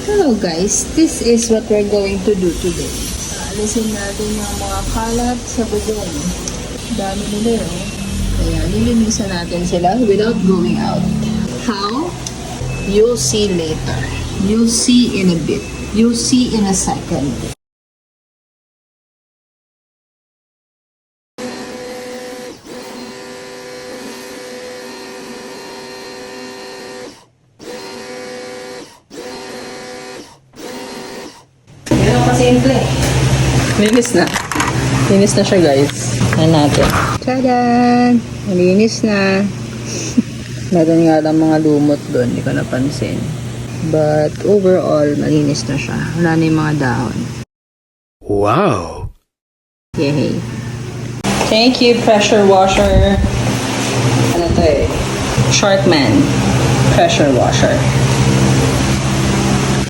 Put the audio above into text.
Hello guys, this is what we're going to do today. Alisin natin yung mga kalat sa bubong. Dami nila yun. Kaya lilinisan natin sila without going out. How? You'll see later. You'll see in a bit. You'll see in a second. Ganun kasimple. Linis na. Linis na siya, guys. Ayan natin. Tadaan! Malinis na. Meron nga lang mga lumot doon. Hindi ko napansin. But overall, malinis na siya. Wala na yung mga dahon. Wow! Yay! Thank you, pressure washer. Ano to eh? Sharkman pressure washer.